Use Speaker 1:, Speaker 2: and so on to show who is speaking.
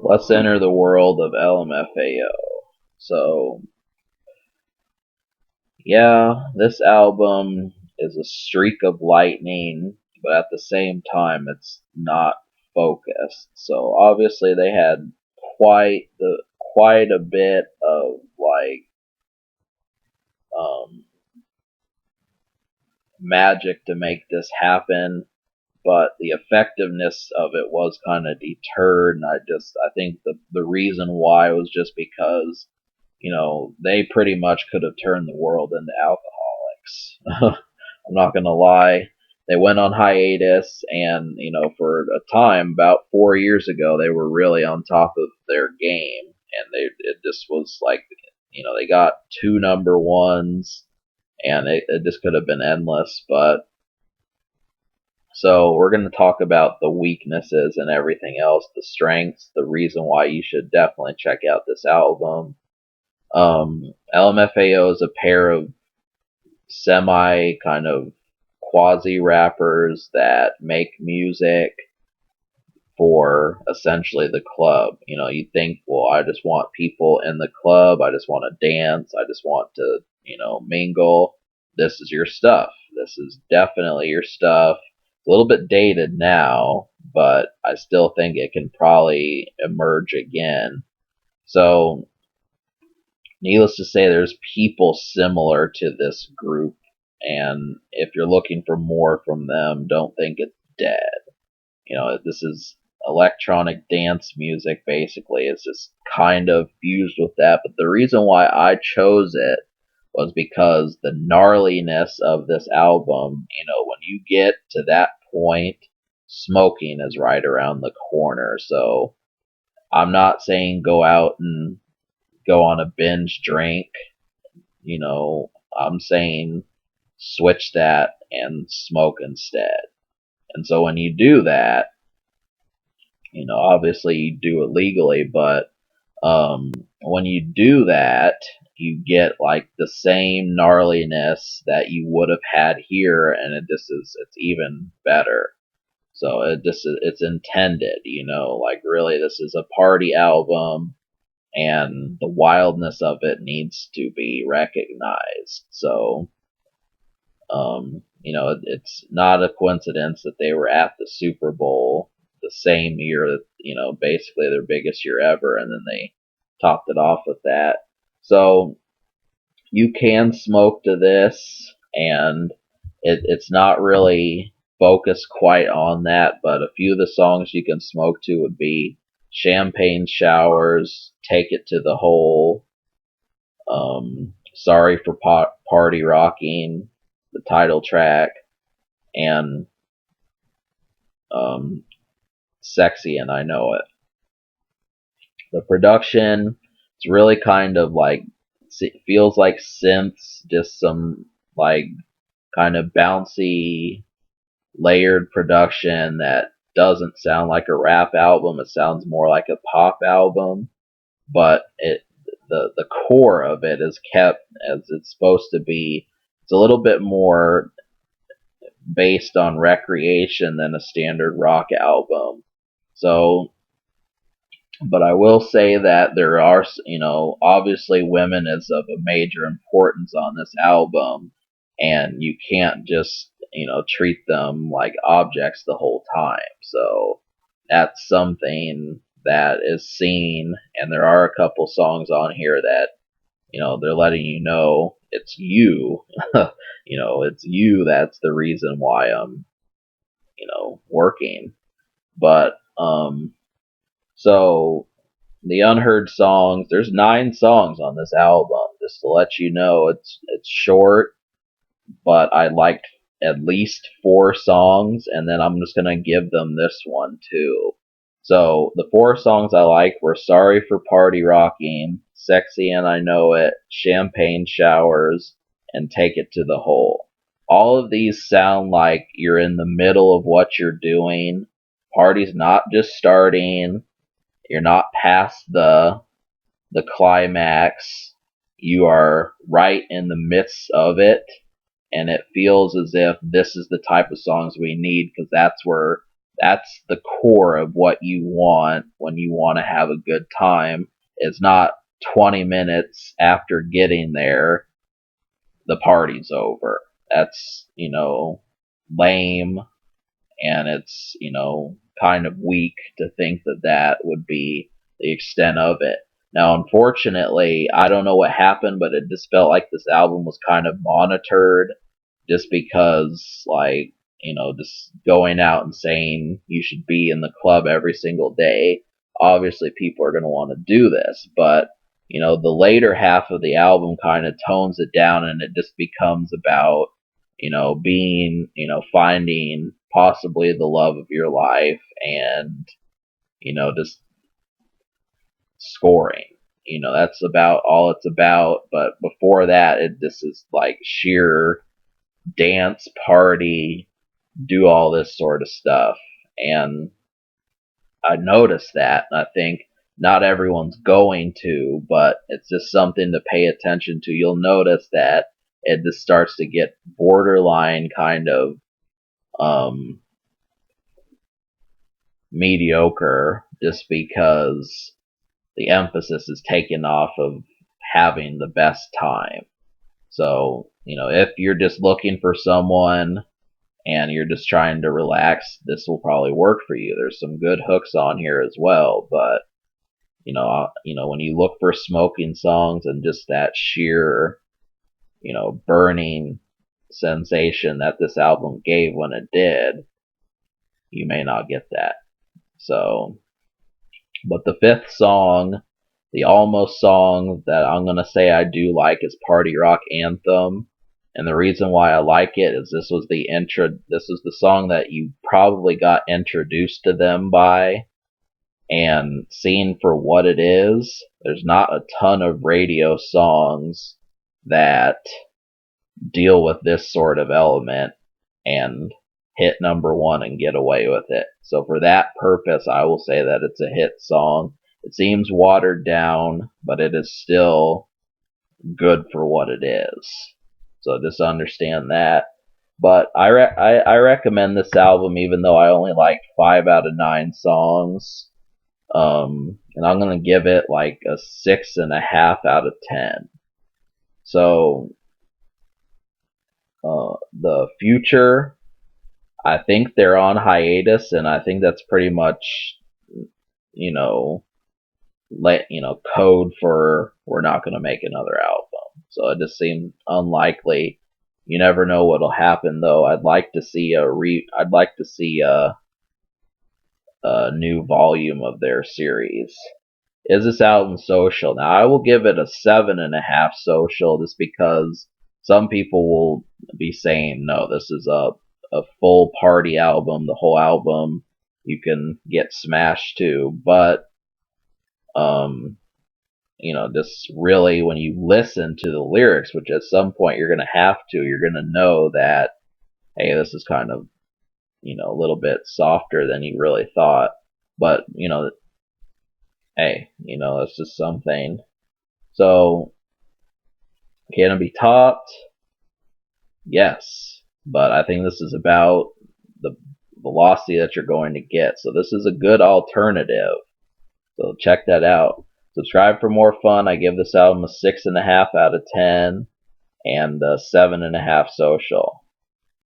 Speaker 1: Let's enter the world of LMFAO. So, yeah, this album is a streak of lightning, but at the same time, it's not focused. So obviously, they had quite a bit of um, magic to make this happen, but the effectiveness of it was kind of deterred. And I think the reason why was just because they pretty much could have turned the world into alcoholics. I'm not gonna lie. They went on hiatus, and for a time, about 4 years ago, they were really on top of their game, and it just was like, they got two number ones, and it just could have been endless. But so we're going to talk about the weaknesses and everything else, the strengths, the reason why you should definitely check out this album. LMFAO is a pair of semi kind of quasi rappers that make music for essentially the club. You think, well, I just want people in the club, I just want to dance, I just want to, mingle. This is your stuff. This is definitely your stuff. It's a little bit dated now, but I still think it can probably emerge again. So, needless to say, there's people similar to this group, and if you're looking for more from them, don't think it's dead. This is electronic dance music, basically. It's just kind of fused with that, but the reason why I chose it was because the gnarliness of this album, when you get to that point, smoking is right around the corner. So I'm not saying go out and go on a binge drink. I'm saying switch that and smoke instead. And so when you do that, obviously you do it legally, but when you do that, you get like the same gnarliness that you would have had here, and it's even better. So it's intended, like really this is a party album, and the wildness of it needs to be recognized. So it's not a coincidence that they were at the Super Bowl the same year that, basically their biggest year ever, and then they topped it off with that. So you can smoke to this, and it's not really focused quite on that, but a few of the songs you can smoke to would be Champagne Showers, Take It to the Hole, Sorry for Party Rocking, the title track, and um, Sexy and I Know It. The production, it's really kind of like, it feels like synths, just some like kind of bouncy, layered production that doesn't sound like a rap album. It sounds more like a pop album, but the core of it is kept as it's supposed to be. It's a little bit more based on recreation than a standard rock album. So, but I will say that there are, obviously women is of a major importance on this album, and you can't just, treat them like objects the whole time. So that's something that is seen, and there are a couple songs on here that, they're letting you know it's you. It's you that's the reason why I'm, working. But, so the unheard songs, there's 9 songs on this album, just to let you know. It's short, but I liked at least 4 songs, and then I'm just gonna give them this one too. So the 4 songs I liked were Sorry for Party Rocking, Sexy and I Know It, Champagne Showers, and Take It to the Hole. All of these sound like you're in the middle of what you're doing. Party's not just starting. You're not past the climax. You are right in the midst of it, and it feels as if this is the type of songs we need, because that's where That's the core of what you want when you want to have a good time. It's not 20 minutes after getting there, the party's over. That's, lame, and it's, kind of weak to think that that would be the extent of it. Now, unfortunately, I don't know what happened, but it just felt like this album was kind of monitored just because, like, just going out and saying you should be in the club every single day. Obviously, people are going to want to do this, but, the later half of the album kind of tones it down and it just becomes about, being, finding possibly the love of your life and, just scoring. That's about all it's about. But before that, this is like sheer dance, party, do all this sort of stuff. And I noticed that, and I think not everyone's going to, but it's just something to pay attention to. You'll notice that it just starts to get borderline kind of um, mediocre just because the emphasis is taken off of having the best time. So, if you're just looking for someone and you're just trying to relax, this will probably work for you. There's some good hooks on here as well, but when you look for smoking songs and just that sheer, burning sensation that this album gave when it did, you may not get that. So, but the fifth song, the almost song that I'm gonna say I do like is Party Rock Anthem. And the reason why I like it is this was the song that you probably got introduced to them by, and seen for what it is. There's not a ton of radio songs that deal with this sort of element and hit number one and get away with it. So for that purpose, I will say that it's a hit song. It seems watered down, but it is still good for what it is. So just understand that. But I recommend this album, even though I only like 5 out of 9 songs. And I'm gonna give it like a 6.5 out of 10. So the Future, I think they're on hiatus, and I think that's pretty much, you know, code for we're not gonna make another album. So it just seems unlikely. You never know what'll happen, though. I'd like to see a new volume of their series. Is this album social? Now, I will give it a 7.5 social just because some people will be saying, no, this is a full party album, the whole album you can get smashed to. But, just really when you listen to the lyrics, which at some point you're going to have to, you're going to know that, hey, this is kind of, a little bit softer than you really thought. But, hey, it's just something. So, can it be topped? Yes. But I think this is about the velocity that you're going to get. So this is a good alternative. So check that out. Subscribe for more fun. I give this album a 6.5 out of 10 and a 7.5 social.